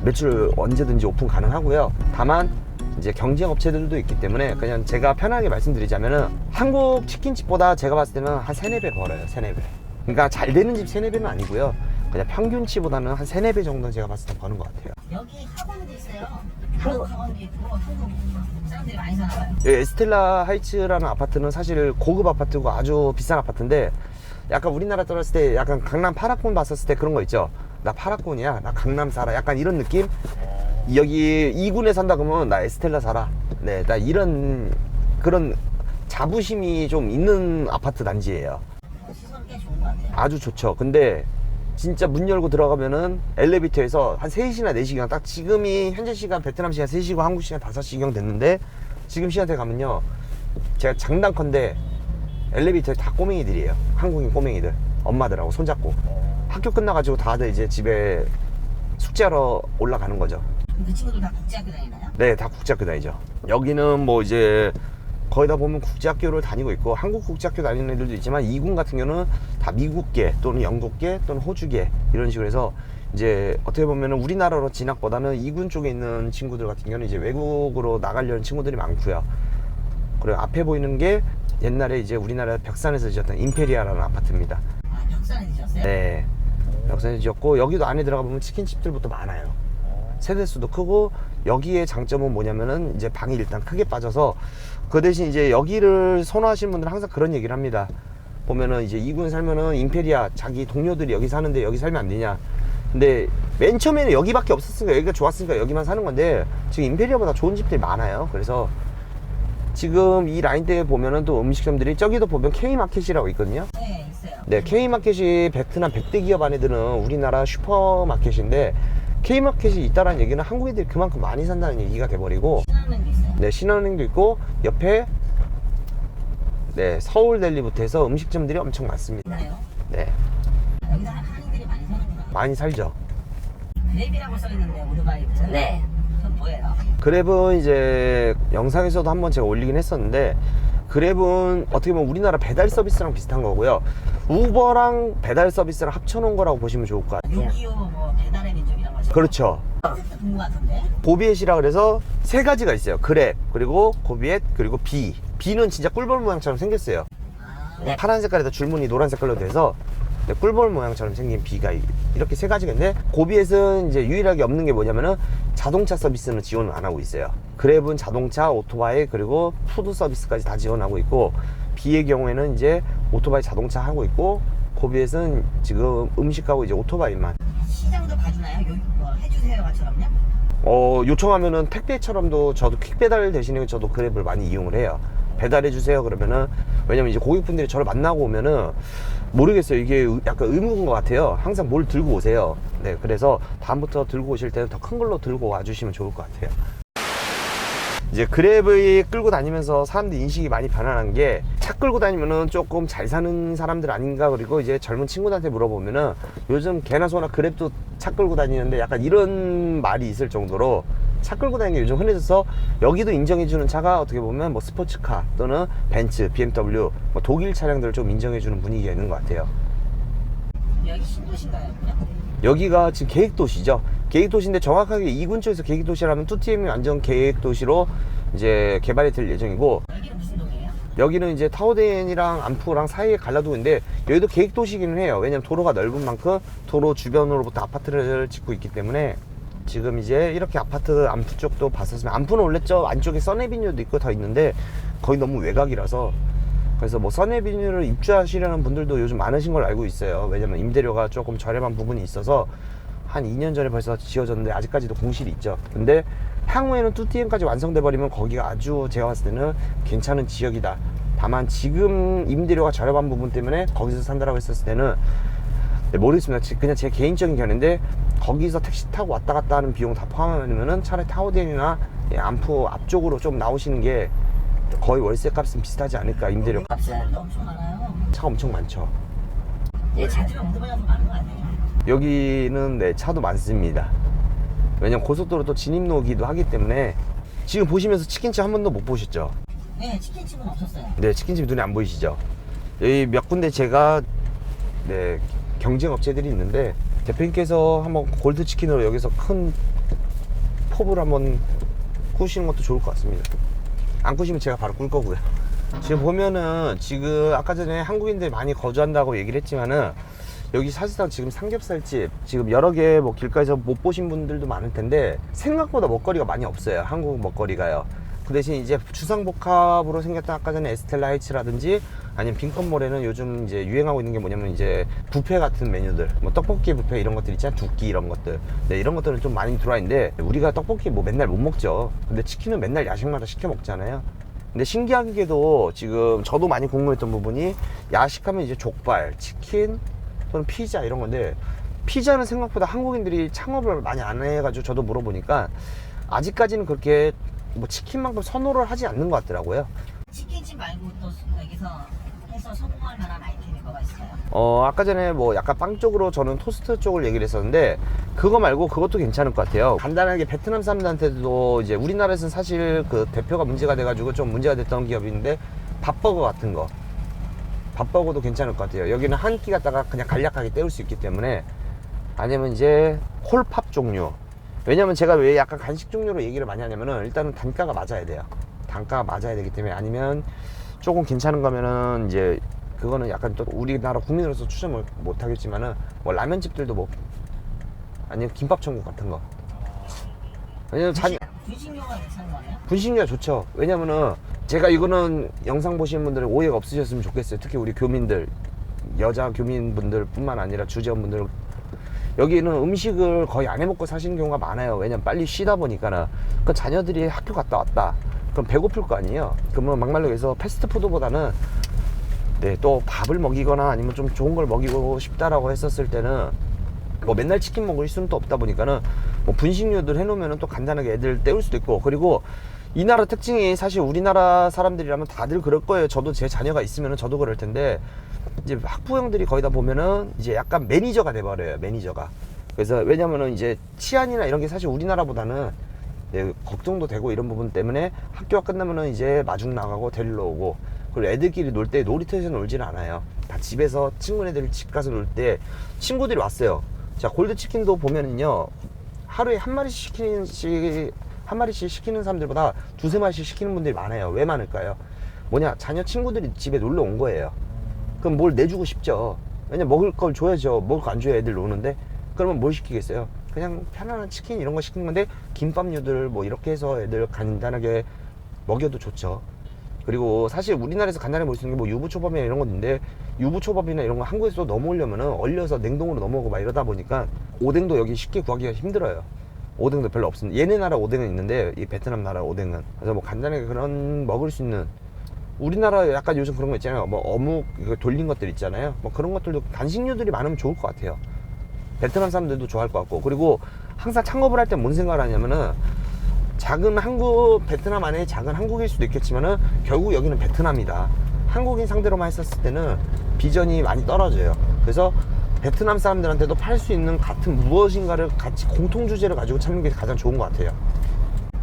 매출 언제든지 오픈 가능하고요. 다만 이제 경쟁 업체들도 있기 때문에 그냥 제가 편하게 말씀드리자면은 한국 치킨집보다 제가 봤을 때는 한 3, 4배 벌어요. 3, 4배. 그러니까 잘 되는 집 3, 4배는 아니고요. 그냥 평균치보다는 한 3, 4배 정도는 제가 봤을 때 버는 것 같아요. 여기 학원도 있어요. 한국 학원도 있고 한국 사람들이 많이 사나봐요. 에스텔라 하이츠라는 아파트는 사실 고급 아파트고 아주 비싼 아파트인데 약간 우리나라 떨었을 때 약간 강남 파라콘 봤었을 때 그런 거 있죠. 나 파라콘이야, 나 강남 살아, 약간 이런 느낌. 여기 2군에 산다 그러면 나 에스텔라 살아. 네, 나 이런 그런 자부심이 좀 있는 아파트 단지예요. 시선 꽤 좋은 것 같아요. 아주 좋죠. 근데 진짜 문 열고 들어가면은 엘리베이터에서 한 3시나 4시간, 딱 지금이 현재 시간 베트남 시간 3시고 한국 시간 5시경 됐는데 지금 시간대 가면요, 제가 장난컨대 엘리베이터에 다 꼬맹이들이에요. 한국인 꼬맹이들, 엄마들하고 손잡고 학교 끝나가지고 다들 이제 집에 숙제하러 올라가는 거죠. 그 친구들 다 국제학교 다니나요? 네, 다 국제학교 다니죠. 여기는 뭐 이제 거의 다 보면 국제학교를 다니고 있고 한국 국제학교 다니는 애들도 있지만 2군 같은 경우는 다 미국계 또는 영국계 또는 호주계 이런 식으로 해서 이제 어떻게 보면 우리나라로 진학보다는 2군 쪽에 있는 친구들 같은 경우는 이제 외국으로 나가려는 친구들이 많고요. 그리고 앞에 보이는 게 옛날에 이제 우리나라 벽산에서 지었던 임페리아라는 아파트입니다. 아, 벽산에 드셨어요? 네, 벽산에서 지었고 여기도 안에 들어가 보면 치킨집들부터 많아요. 세대수도 크고 여기의 장점은 뭐냐면은 이제 방이 일단 크게 빠져서 그 대신 이제 여기를 선호하시는 분들은 항상 그런 얘기를 합니다. 보면은 이제 2군 살면은 임페리아 자기 동료들이 여기 사는데 여기 살면 안 되냐. 근데 맨 처음에는 여기밖에 없었으니까 여기가 좋았으니까 여기만 사는 건데 지금 임페리아보다 좋은 집들이 많아요. 그래서 지금 이 라인대에 보면은 또 음식점들이 저기도 보면 K마켓이라고 있거든요. 네, 있어요. 네, K마켓이 베트남 100대 기업 안에 드는 우리나라 슈퍼마켓인데 K마켓이 있다라는 얘기는 한국인들이 그만큼 많이 산다는 얘기가 돼버리고, 신한은행도 있어요. 네, 신한은행도 있고 옆에 네, 서울델리부터 해서 음식점들이 엄청 많습니다. 있나요? 네, 여기서 한인들이 많이 사는구나. 많이 살죠. 그랩이라고 써있는데 오토바이. 네. 그건 뭐예요? 그랩은 이제 영상에서도 한번 제가 올리긴 했었는데 그랩은 어떻게 보면 우리나라 배달 서비스랑 비슷한 거고요. 우버랑 배달 서비스랑 합쳐놓은 거라고 보시면 좋을 것 같아요. 6.25 뭐 배달의 민족이란 거죠? 그렇죠. 본것 같은데? 고비엣이라 그래서 세 가지가 있어요. 그랩, 그리고 고비엣, 그리고 비. 비는 진짜 꿀벌 모양처럼 생겼어요. 네. 파란 색깔에다 줄무늬 노란 색깔로 돼서 네, 꿀벌 모양처럼 생긴 비가 이렇게 세 가지가 있는데 고비엣은 이제 유일하게 없는 게 뭐냐면은 자동차 서비스는 지원을 안 하고 있어요. 그랩은 자동차, 오토바이, 그리고 푸드 서비스까지 다 지원하고 있고, 비의 경우에는 이제 오토바이, 자동차 하고 있고, 고비엣은 지금 음식하고 이제 오토바이만. 시장도 봐주나요? 여기 뭐 해주세요가처럼요? 요청하면은 택배처럼도 저도 퀵배달 대신에 저도 그랩을 많이 이용을 해요. 배달해주세요 그러면은, 왜냐면 이제 고객분들이 저를 만나고 오면은 모르겠어요. 이게 약간 의무인 것 같아요. 항상 뭘 들고 오세요. 네, 그래서 다음부터 들고 오실 때는 더 큰 걸로 들고 와주시면 좋을 것 같아요. 이제 그랩을 끌고 다니면서 사람들 인식이 많이 변화한 게, 차 끌고 다니면은 조금 잘 사는 사람들 아닌가, 그리고 이제 젊은 친구들한테 물어보면은 요즘 개나 소나 그랩도 차 끌고 다니는데 약간 이런 말이 있을 정도로 차 끌고 다니는 게 요즘 흔해져서 여기도 인정해주는 차가 어떻게 보면 뭐 스포츠카 또는 벤츠, BMW, 뭐 독일 차량들을 좀 인정해주는 분위기가 있는 것 같아요. 여기 신도시인가요? 여기가 지금 계획도시죠. 계획도시인데 정확하게 2군 쪽에서 계획도시라면 2TM이 완전 계획도시로 이제 개발이 될 예정이고, 여기는 무슨 동이에요? 여기는 이제 타오덴이랑 안푸랑 사이에 갈라두고 있는데 여기도 계획도시기는 해요. 왜냐면 도로가 넓은 만큼 도로 주변으로부터 아파트를 짓고 있기 때문에 지금 이제 이렇게 아파트 안푸 쪽도 봤었으면, 안푸는 원래 저 안쪽에 써내비뉴도 있고 다 있는데 거의 너무 외곽이라서, 그래서 뭐 써내비뉴를 입주하시려는 분들도 요즘 많으신 걸 알고 있어요. 왜냐면 임대료가 조금 저렴한 부분이 있어서 한 2년 전에 벌써 지어졌는데 아직까지도 공실이 있죠. 근데 향후에는 2TM까지 완성돼 버리면 거기가 아주 제가 봤을 때는 괜찮은 지역이다. 다만 지금 임대료가 저렴한 부분 때문에 거기서 산다라고 했었을 때는 네, 모르겠습니다. 그냥 제 개인적인 견해인데 거기서 택시 타고 왔다 갔다 하는 비용 다 포함하면은 차라리 타오덴이나 안푸 앞쪽으로 좀 나오시는 게 거의 월세 값은 비슷하지 않을까. 임대료 값은 엄청 많아요. 차가 엄청 많죠. 얘 자주면 오토바이가 좀 많은 거 아니에요? 여기는 네, 차도 많습니다. 왜냐면 고속도로 또 진입로기도 하기 때문에. 지금 보시면서 치킨집 한 번도 못 보셨죠? 네, 치킨집은 없었어요. 네, 치킨집 눈에 안 보이시죠? 여기 몇 군데 제가 네, 경쟁 업체들이 있는데 대표님께서 한번 골드치킨으로 여기서 큰 포부를 한번 꾸시는 것도 좋을 것 같습니다. 안 꾸시면 제가 바로 꿀 거고요. 지금 보면은 지금 아까 전에 한국인들 많이 거주한다고 얘기를 했지만은 여기 사실상 지금 삼겹살집 지금 여러 개 뭐 길가에서 못 보신 분들도 많을 텐데 생각보다 먹거리가 많이 없어요. 한국 먹거리가요. 그 대신 이제 주상복합으로 생겼던 아까 전에 에스텔라 하이츠라든지 아니면 빈컨몰에는 요즘 이제 유행하고 있는 게 뭐냐면 이제 뷔페 같은 메뉴들 뭐 떡볶이 뷔페 이런 것들 있잖아요. 두끼 이런 것들. 네, 이런 것들은 좀 많이 들어와 있는데 우리가 떡볶이 뭐 맨날 못 먹죠. 근데 치킨은 맨날 야식마다 시켜 먹잖아요. 근데 신기하게도 지금 저도 많이 궁금했던 부분이 야식하면 이제 족발, 치킨 또는 피자 이런 건데 피자는 생각보다 한국인들이 창업을 많이 안 해가지고 저도 물어보니까 아직까지는 그렇게 뭐 치킨만큼 선호를 하지 않는 것 같더라고요. 치킨집 말고 또 여기서 해서 성공할 만한 아이템이 뭐가 있어요? 아까 전에 뭐 약간 빵 쪽으로 저는 토스트 쪽을 얘기를 했었는데 그거 말고 그것도 괜찮을 것 같아요. 간단하게 베트남 사람들한테도 이제 우리나라에서는 사실 그 대표가 문제가 돼가지고 좀 문제가 됐던 기업인데 밥버거 같은 거 밥버거도 괜찮을 것 같아요. 여기는 한 끼 갖다가 그냥 간략하게 때울 수 있기 때문에 아니면 이제 홀팝 종류 왜냐면 제가 왜 약간 간식 종류로 얘기를 많이 하냐면은 일단은 단가가 맞아야 돼요. 단가가 맞아야 되기 때문에 아니면 조금 괜찮은 거면은 이제 그거는 약간 또 우리나라 국민으로서 추천을 못 하겠지만은 뭐 라면집들도 뭐 아니면 김밥 천국 같은 거 왜냐면 분식료가 괜찮은 거예요? 분식료가 좋죠. 왜냐면은 제가 이거는 영상 보시는 분들은 오해가 없으셨으면 좋겠어요. 특히 우리 교민들 여자 교민분들 뿐만 아니라 주재원분들 여기는 음식을 거의 안 해먹고 사시는 경우가 많아요. 왜냐면 빨리 쉬다 보니까는 그 자녀들이 학교 갔다 왔다 그럼 배고플 거 아니에요. 그러면 막말로 해서 패스트푸드보다는 네, 또 밥을 먹이거나 아니면 좀 좋은 걸 먹이고 싶다라고 했었을 때는 뭐 맨날 치킨 먹을 수는 또 없다 보니까는 뭐 분식류들 해놓으면 또 간단하게 애들 때울 수도 있고 그리고 이 나라 특징이 사실 우리나라 사람들이라면 다들 그럴 거예요. 저도 제 자녀가 있으면 저도 그럴 텐데 이제 학부형들이 거의 다 보면은 이제 약간 매니저가 돼버려요. 매니저가. 그래서 왜냐면은 이제 치안이나 이런 게 사실 우리나라보다는 네, 걱정도 되고 이런 부분 때문에 학교가 끝나면은 이제 마중 나가고 데리러 오고 그리고 애들끼리 놀 때 놀이터에서 놀지는 않아요. 다 집에서 친구네들 집 가서 놀 때 친구들이 왔어요. 자 골드치킨도 보면은요 하루에 한 마리씩 시키는 사람들보다 두세 마리씩 시키는 분들이 많아요. 왜 많을까요? 뭐냐 자녀 친구들이 집에 놀러 온 거예요. 그럼 뭘 내주고 싶죠. 왜냐면 먹을 걸 줘야죠. 먹을 거 안 줘야 애들 노는데 그러면 뭘 시키겠어요? 그냥 편안한 치킨 이런 거 시키는 건데 김밥류들 뭐 이렇게 해서 애들 간단하게 먹여도 좋죠. 그리고 사실 우리나라에서 간단하게 먹을 수 있는 게 뭐 유부초밥이나 이런 건데 유부초밥이나 이런 거 한국에서 넘어오려면은 얼려서 냉동으로 넘어오고 막 이러다 보니까 오뎅도 여기 쉽게 구하기가 힘들어요. 오뎅도 별로 없습니다. 얘네 나라 오뎅은 있는데 이 베트남 나라 오뎅은 그래서 뭐 간단하게 그런 먹을 수 있는 우리나라 약간 요즘 그런 거 있잖아요. 뭐 어묵 이거 돌린 것들 있잖아요. 뭐 그런 것들도 간식류들이 많으면 좋을 것 같아요. 베트남 사람들도 좋아할 것 같고 그리고 항상 창업을 할 때 뭔 생각을 하냐면은 작은 한국 베트남 안에 작은 한국일 수도 있겠지만은 결국 여기는 베트남이다. 한국인 상대로만 했었을 때는 비전이 많이 떨어져요. 그래서 베트남 사람들한테도 팔 수 있는 같은 무엇인가를 같이 공통 주제를 가지고 찾는 게 가장 좋은 것 같아요.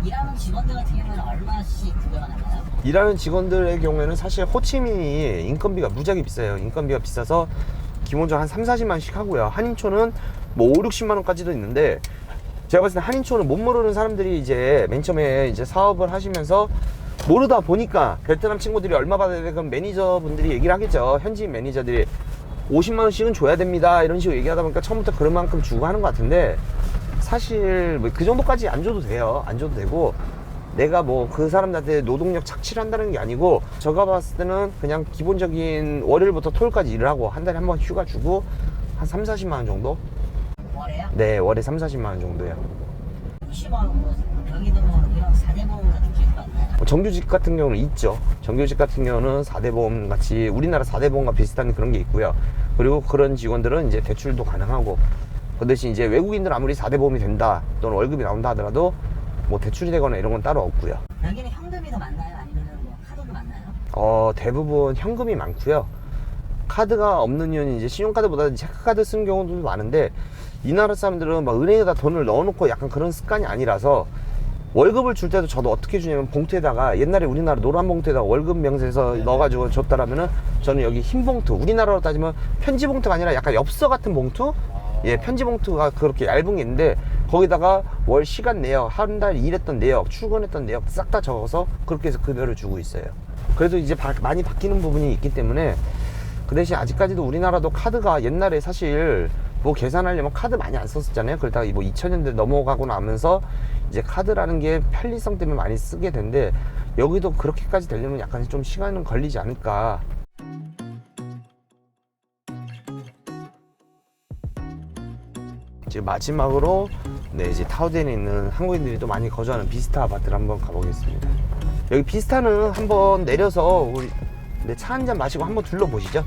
일하는 직원들 같은 경우는 얼마씩 급여가 나가요? 일하는 직원들의 경우에는 사실 호치민이 인건비가 무지하게 비싸요. 인건비가 비싸서 기본적으로 한 3, 40만원씩 하고요. 한인촌은 뭐 5, 60만 원까지도 있는데 제가 봤을 때 한인촌은 못 모르는 사람들이 이제 맨 처음에 이제 사업을 하시면서 모르다 보니까 베트남 친구들이 얼마 받아야 돼? 그럼 매니저분들이 얘기를 하겠죠. 현지인 매니저들이 50만 원씩은 줘야 됩니다. 이런 식으로 얘기하다 보니까 처음부터 그런 만큼 주고 하는 것 같은데 사실 뭐 그 정도까지 안 줘도 돼요. 안 줘도 되고 내가 뭐 그 사람들한테 노동력 착취를 한다는 게 아니고 제가 봤을 때는 그냥 기본적인 월요일부터 토요일까지 일을 하고 한 달에 한 번 휴가 주고 한 3, 40만 원 정도? 월에요? 네, 월에 3, 40만 원 정도요. 혹시 뭐 여기도 뭐 이런 4대 보험 같은 게 있나요? 정규직 같은 경우는 있죠. 정규직 같은 경우는 4대 보험 같이 우리나라 4대 보험과 비슷한 그런 게 있고요. 그리고 그런 직원들은 이제 대출도 가능하고 그 대신 이제 외국인들 아무리 4대 보험이 된다 또는 월급이 나온다 하더라도 뭐 대출이 되거나 이런 건 따로 없고요. 여기는 현금이 더 많나요? 아니면 뭐 카드도 많나요? 대부분 현금이 많고요. 카드가 없는 이유는 이제 신용카드보다 체크카드 쓰는 경우도 많은데 이 나라 사람들은 막 은행에다 돈을 넣어놓고 약간 그런 습관이 아니라서 월급을 줄 때도 저도 어떻게 주냐면 봉투에다가 옛날에 우리나라 노란 봉투에다가 월급 명세서 넣어가지고 줬다라면은 저는 여기 흰 봉투 우리나라로 따지면 편지 봉투가 아니라 약간 엽서 같은 봉투? 예, 편지 봉투가 그렇게 얇은 게 있는데 거기다가 월 시간 내역, 한 달 일했던 내역, 출근했던 내역 싹 다 적어서 그렇게 해서 급여를 주고 있어요. 그래도 이제 많이 바뀌는 부분이 있기 때문에 그 대신 아직까지도 우리나라도 카드가 옛날에 사실 뭐 계산하려면 카드 많이 안 썼었잖아요. 그러다가 뭐 2000년대 넘어가고 나면서 이제 카드라는 게 편리성 때문에 많이 쓰게 된데 여기도 그렇게까지 되려면 약간 좀 시간은 걸리지 않을까. 이제 마지막으로 이제 타우덴에 있는 한국인들이 또 많이 거주하는 비스타 아파트를 한번 가보겠습니다. 여기 비스타는 한번 내려서 우리 차 한잔 마시고 한번 둘러보시죠.